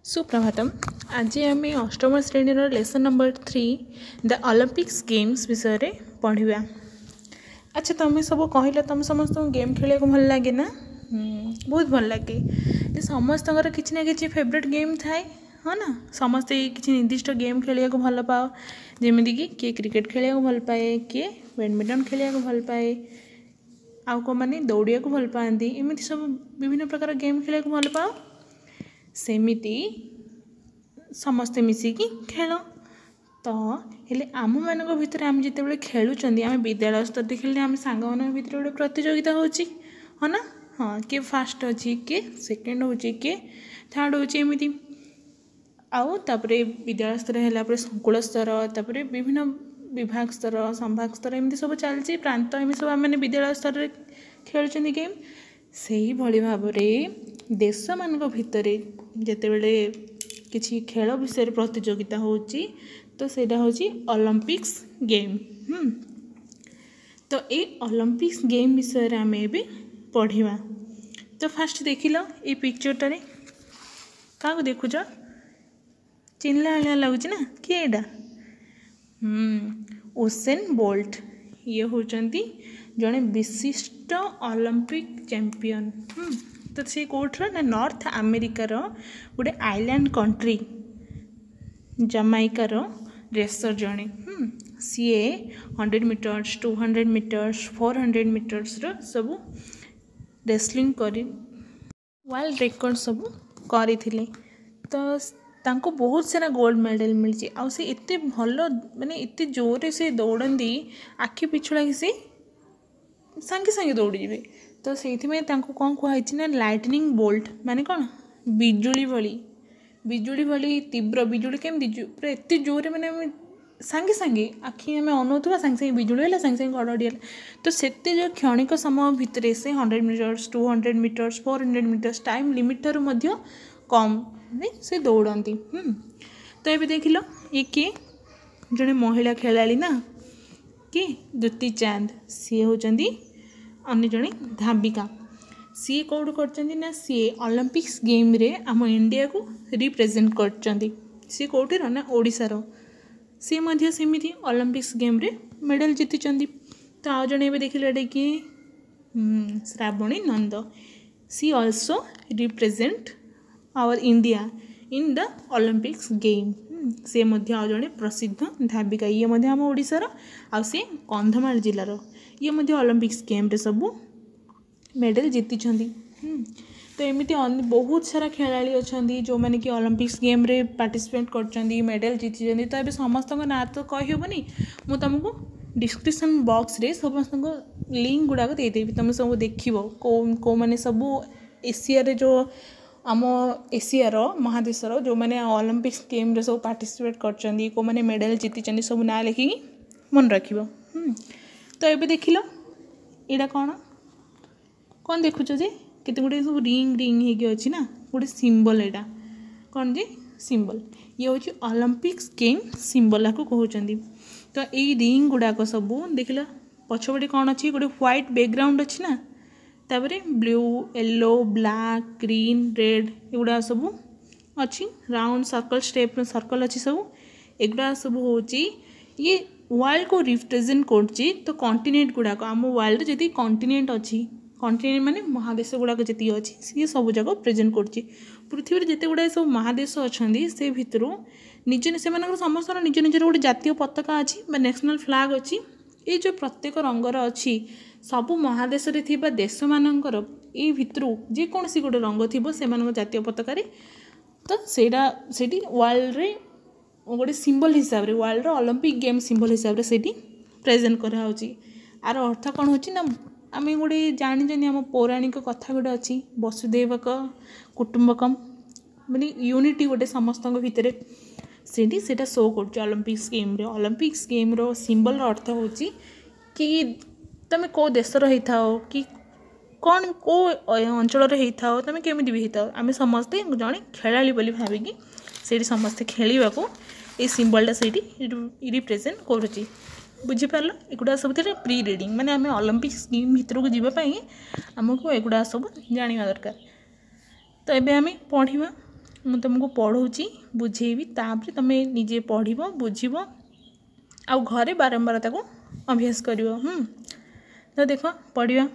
सुप्रभातम। आज आम अष्टम श्रेणी lesson number 3 the Olympics games विषय रे पढ़ा। अच्छा तुम सब कहल तुम समस्त गेम खेल भल लगे ना? बहुत भल लगे। समस्त किसी ना कि फेवरेट गेम थाए हाँ ना। समस्ते किसी निर्दिष्ट गेम खेल भल पाओ जमीक किए क्रिकेट खेल भल पाए, किए बैडमिंटन खेल भल पाए, आउ को मैंने दौड़िया को भल पाती। एमती सब विभिन्न प्रकार गेम खेल भल पाओ। सेमिति समस्ते मिसिकी खेल तो हेले आम मान भितर आम जिते खेलुँच आम विद्यालय स्तर खेलने आम सांग मान भर गोटे प्रतियोगिता होची हाँ ना। हाँ किए फास्ट अच्छी किए सेकेंड हो किए थर्ड होमती आउ तापरे विद्यालय स्तर है संकुल स्तर तापरे विभिन्न विभाग स्तर संभाग स्तर एमती सब चलती प्रांत एम सब आम विद्यालय स्तर खेलुँच गेम से ही भली भाव देश मान भितर जिते बड़े किसी खेल विषय प्रतियोगिता होची तो सेटा होची ओलंपिक्स गेम। तो ये ओलंपिक्स गेम विषय आम भी पढ़ा। तो फास्ट देख लो ये पिक्चरटार क्या देखुच चिन्हला भाया लगुच ना किए एटा उसेन बोल्ट ये होचंती जड़े विशिष्ट ओलंपिक चैंपियन। तो सी कौटर ना नॉर्थ अमेरिकार गोटे आइलैंड कंट्री जमाइकार रेसर जड़े सीए 100 मीटर्स 200 मीटर्स 400 मीटर्स सब रेसलिंग करी वर्ल्ड रिकॉर्ड सब करथिले। तो तांको बहुत सारा गोल्ड मेडल मिली आउ से एते भल माने एते जोरे से दौड़ती आखि पिछुड़ा कि से सांगे सांगे दौड़ी जाए। तो से कौन कहुई ना लाइटनिंग बोल्ट माने कौन बिजुली भली तीव्र बिजुली केमती पूरा एत जोरे मैंने सांगे सांगे आखि आम अनौथुआ सांगे सांगे बिजुली है सांगे सांगे घड़घड़ी है। तो सेते जो क्षणिक समय भितर से 100 metres 200 metres 400 metres time limit ठारू मध्य कम से दौड़ती। तो ये देख लो ये किए जड़े महिला खेलाड़ी ना कि द्युति चांद सी होती अन्य जड़े धाविका सी कौट कर सी ओलंपिक्स गेम रे आम इंडिया को रिप्रेजेंट कर सी कौटी ना ओडिशार सी मध्य सेमिति ओलंपिक्स गेम रे मेडल जीति। तो आज जड़े देख लो कि श्रावणी नंद सी also represent our India in the Olympics game. से मध्य आज जड़े प्रसिद्ध धाविका ये मध्य आम ओडिशार आ से कंधमाल जिलार ये मध्य ओलंपिक्स गेम रे सब मेडल जीति। तो एमती बहुत सारा खेलाड़ी अच्छा जो मैंने कि ओलंपिक्स गेम रे पार्टिसिपेट कर मेडल जीति। तो ये समस्त ना तो कहीहबनी मुझे तुमको डिस्क्रिप्शन बॉक्स रे समस्त लिंक गुड़ाक देदेवी तुम सब देख कौ मैंने सब एशिया रे जो आम एशियार महादेशर जो मैंने ओलंपिक्स गेम रे सब पार्टिसिपेट कर कौ मैंने मेडल जीति सब ना लिखिकी मन रख। तो ये देख लो यहाँ कौन देखुच जे केते गुटे सब रिंग रिंग हो अच्छी ना गोटे सिंबल यहाँ कौन जे सिंबल ये हूँ ओलंपिक्स गेम सिंबल को कहते। तो यही रिंग गुड़ाक सब देख लो पछपटे कौन अच्छी गोटे व्हाइट बैकग्राउंड अच्छी ना तापर blue yellow black green red एगुड़ा सब अच्छी राउंड सर्कल स्टेप सर्कल अच्छी सब एगुड़ा सब हूँ ये वर्ल्ड को रिप्रेजेंट करची। तो कॉन्टिनेंट गुड़ाक आम वर्ल्ड जी कॉन्टिनेंट अच्छी कॉन्टिनेंट माने महादेश गुड़ाक जी अच्छी सी सब जगह प्रेजेंट करची। पृथ्वी में जिते गुड़ाए सब महादेश अच्छा से भितर निज से समस्त निज निजर गोटे जातीय पताका अच्छी नेशनल फ्लैग अच्छी ये जो प्रत्येक रंगर अच्छी सबु महादेश रे थिबा देश मानकर ये भितर जेकोसी गोटे रंग थी से जातीय पताकार तो सेठी वर्ल्ड रे गोटे सिंबल हिसाब रे वर्ल्ड ओलंपिक गेम सिंबल हिसाब से प्रेजेंट कराऊँगी। आर अर्थ कौन हो ना आम गोटे जानी आम पौराणिक कथा गोटे अच्छी वसुदेवक कुटुंबकम माने यूनिटी गोटे समस्त भितर सेटा शो कर ओलंपिक्स गेम रे। ओलंपिक्स गेम रो सिंबल अर्थ हो कि तुम कौ देशर होता कि कौन कौ अंचल होता तुम केमी भी होता आम समस्ते जड़े खेलाड़ी बोली भाविकी से समस्ते खेलवा को ये सिंबलटा से रिप्रेजेंट करुच्ची। बुझीपार एगुड़ा सब प्री रिडिंग माने आम ओलंपिक्स गेम भितर को जावाई आमको एगुड़ा सब जाना दरकार। तो ये आम पढ़ा ମୁଁ तुमको पढ़ाऊँगी बुझेबी तापर तुम निजे पढ़ बुझ आउ घरे बारंबार ताको अभ्यास कर। तो देख पढ़िया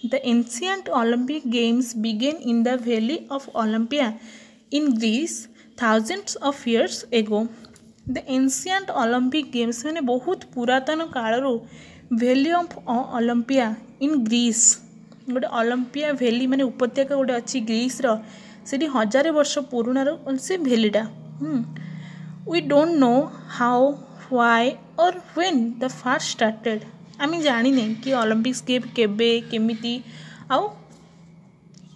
the ancient Olympic games began in the valley of Olympia in Greece thousands of years ago. The ancient Olympic games मैंने बहुत पुरातन कालरू valley of Olympia in Greece गोटे ओलंपिया वैली माने उपत्यका गोटे अच्छी ग्रीस से 1000 वर्ष पुराण से वैलीटा। We don't know how why or when the first started. आम जानी कि ओलंपिक्स गेम केबे केमिति आउ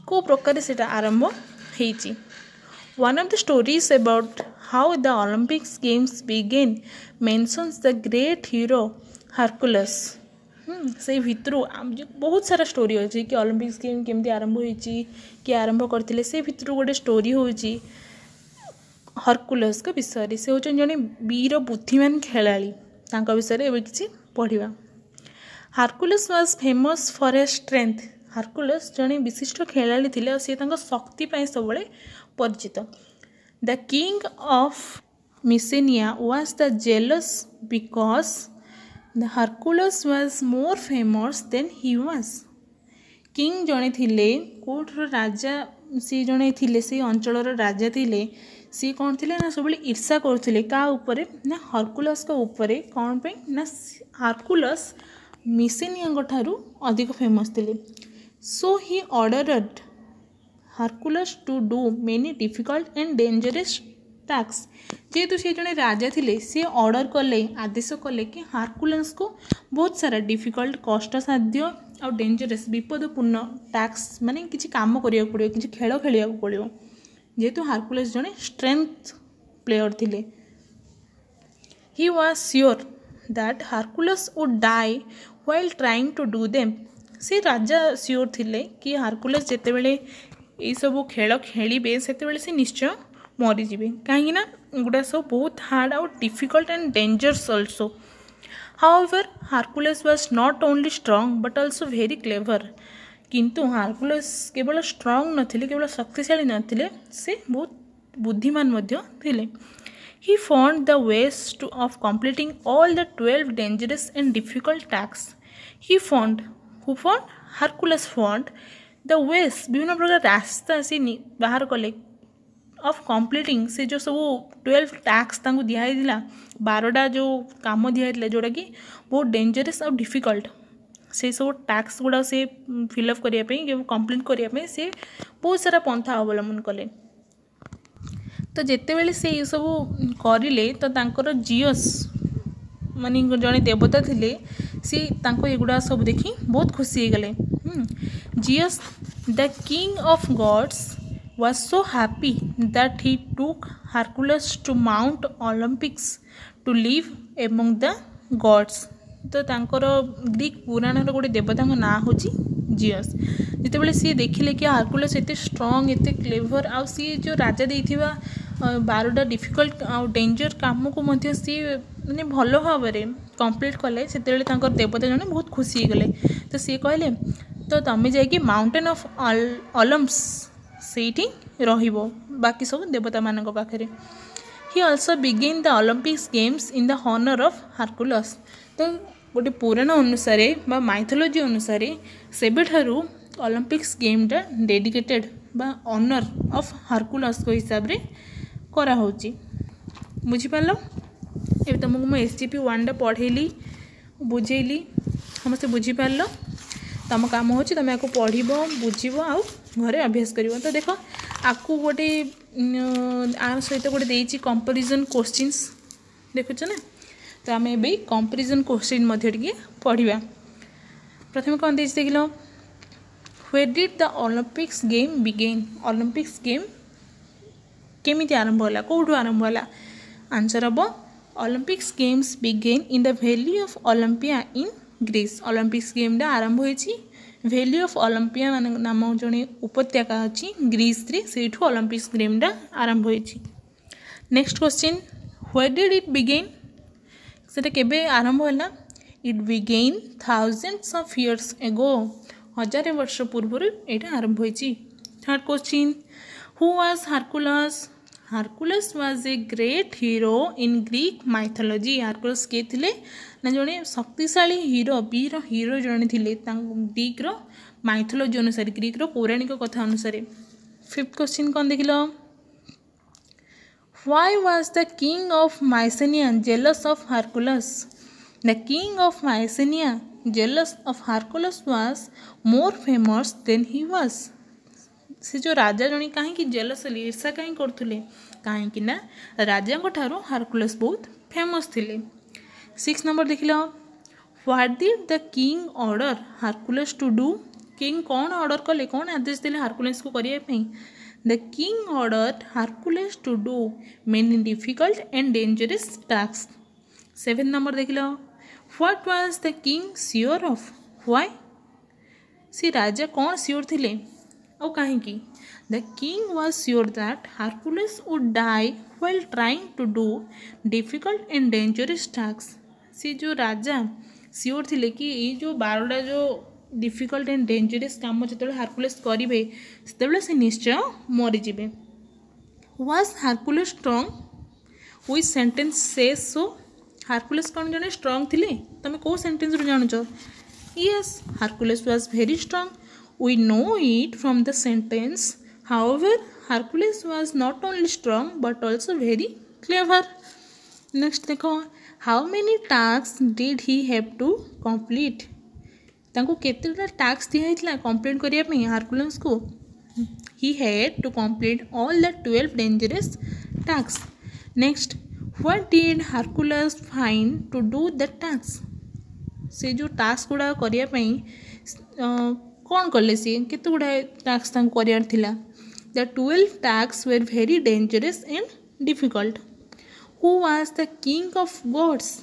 को प्रकार से आरंभ होईची। One of the stories about how the Olympics games began mentions the great hero Hercules. से भितरु बहुत सारा स्टोरी अच्छी कि ओलंपिक्स गेम केमती आरंभ होईची कि आरंभ करथिले से भितरु गोटे स्टोरी होची हरकुलस का विषय। से होचन जने वीर बुद्धिमान खेलाड़ी तांका विषय एबे किछि पढ़िबा। Hercules was famous for a strength. Hercules जने विशिष्ट खेलाड़ी थिले और से तांका शक्ति पय सबले परिचित। The king of Mycenae was the jealous because the Hercules was more famous than he was. King जने थिले कोठर राजा सी जने थिले से अंचलर राजा थिले सी कौन थिले ना सब ईर्षा करथिले का ऊपर ना हरकुलस का ऊपर कौन पे ना हरकुलस मिसेनिया ठारू अधिक फेमस थिले। So he ordered Hercules to do many difficult and dangerous task. जेहेतु से जड़े राजा थिले सी ऑर्डर कले आदेश कले कि हरकुलस को बहुत सारा डिफिकल्ट कष्टसाध्य और डेंजरस विपदपूर्ण टास्क माने किसी काम करिया पड़ियो किसी खेल खेलिया पड़ियो। जेहेतु हरकुलस जड़े स्ट्रेंथ प्लेयर थिले। He was sure that Hercules would die while trying to do them. से राजा श्योर थिले कि हरकुलस जेते बेले ये सब खेल खेलिबे सेते बेले से निश्चय मरीजे कहीं गुड़ा सब बहुत हार्ड आउ difficult and dangerous also. However Hercules was not only strong but also very clever. किंतु हरकुलस केवल स्ट्रांग नथिले केवल शक्तिशाली नथिले से बहुत बुद्धिमान मध्य थिले। He found the ways two of completing all the 12 dangerous and difficult task. He found who found Hercules found the ways विभिन्न प्रकार रास्ता से बाहर कले ऑफ कंप्लीटिंग से जो सब 12 टास्क तांको दिया 12टा जो काम दिया जोटा कि बहुत डेंजरस और डिफिकल्ट से सब टास्क गुड़ा से फिलअप करने कंप्लीट करने से बहुत सारा पंथा अवलंबन कले। तो जिते बेले से ये सब करिले तो तांकर जियस माने जड़े देवता थिले सी तांको एगुड़ा सब देखी बहुत खुशी हो गले। Zeus the king of gods was so happy that he took Hercules to Mount Olympus to live among the gods। तो तांकर ग्रीक पुराण गोटे देवता ना हूँ जियस। जिते बड़े सी देखिले कि हरकुलस एते स्ट्रांग एते क्लेवर आउ सी जो राजा देथिबा 12टा डिफिकल्ट आउ डेंजर काम को मध्य सी माने भल भाव में कंप्लीट कले से तांकर देवता जने बहुत खुशी गले। तो सी कहले तो तमें जाइए माउंटेन ऑफ ओलम्पस सेठी रहिबो बाकी सब देवता मानक पाखरे। He also began the Olympics games in the honour of Hercules. तो गोटे पुराण अनुसार बा माइथोलॉजी अनुसार सेबे ठारू ओलंपिक्स गेमटा डेडिकेटेड बा ऑनर ऑफ हरकुलस को हिसाब रे करा होची। बुझी पारलो ए तुमको मैं SGP 1 पढ़ेली बुझेली समस्ते बुझी पारलो। तुम काम हो तुम आपको पढ़ बुझ आउ घरे अभ्यास कर। तो देख आपको गोटे आर सहित गोटे देती कंपैरिजन क्वेश्चंस देखुच ना। तो आम ए कंपैरिजन क्वेश्चन पढ़ा। प्रथम कौन देख देख लो where did the Olympics game begin. Olympics game केमिति आरंभ होला कौटू आरंभ होला। आंसर हम Olympics games began in the valley of Olympia in Greece. Olympics game आरंभ होइछि वैली ऑफ ओलंपिया नाम जड़े उपत्यका अच्छी ग्रीस से ओलंपिक्स गेम आरंभ होइछि। Next question where did it begin सेटा केबे आरंभ होला। It began thousands of years ago 1000 वर्ष पूर्व यहाँ आरंभ होइछि। Third question who was Hercules? Hercules was a great hero in Greek mythology. Hercules किए थे ना जड़े शक्तिशाली हीरो वीर हीरो जड़े थे ग्रीक्र माइथोलॉजी अनुसार ग्रीक्र पौराणिक कथा अनुसार। फिफ्थ क्वेश्चन कौन देख लो? Why was the king of Mycenae jealous of Hercules? The king of Mycenae jealous of Hercules was more famous than he was. से जो राजा जनी कहीं जेलस ईर्षा कहीं करथुले कहीं ना राजा को ठारो हारकुलस बहुत फेमस थिले। 6 नंबर देख लो। What did the king order Hercules to do? King कौन ऑर्डर कले कौन आदेश देले हारकुलस को करिया पई? The king ordered Hercules to do many difficult and dangerous tasks. 7 number देख लो। What was the king sure of? Why? से राजा कौन श्योर थिले और कहीं? The king was sure that Hercules would die while trying to do difficult and dangerous tasks. से जो राजा sure थिले कि ये जो 12टा जो डिफिकल्ट एंड डेंजरस काम जो हारकुलस करेंगे से निश्चय मरीजे। Was Hercules strong? Which sentence says so? Hercules कौन जने स्ट्रंग थिले तुम कौ सेंटेंस रू जानुच? Yes, Hercules was very strong. We know it from the sentence. However Hercules was not only strong but also very clever. Next देखो, how many task did he have to complete? तांको केतेटा task दिया था complete करने Hercules को? He had to complete all the 12 dangerous task. Next, what did Hercules find to do the task? से जो task गुड़ा करने कौन कले सी केते गुड़ा टास्क करार थिला? The 12 task were very dangerous and difficult. Who was the king of gods?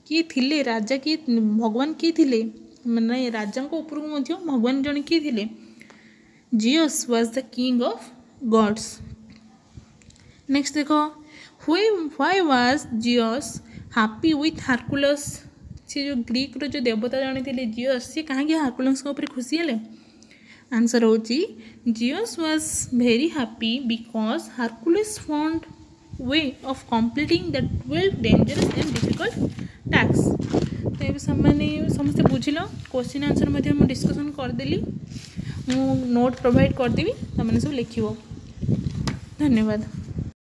किए थिले राजा किए भगवान किए थिले मैंने राजा उपरक भगवान जन किए थिले? Zeus was the king of gods. Next देखो, why was Zeus happy with Hercules? से जो ग्रीक रो जो देवता जन थे जियस सी कहीं हारकुलस के ऊपर खुशी हेले? आंसर हो Zeus was very happy because Hercules found way of completing the 12 dangerous and difficult task. तो ये समस्ते बुझिल क्वेश्चन आंसर मुझे डिस्कसन करदेली मु नोट प्रोवाइड करदेवी तुमने सब लिखियो। धन्यवाद।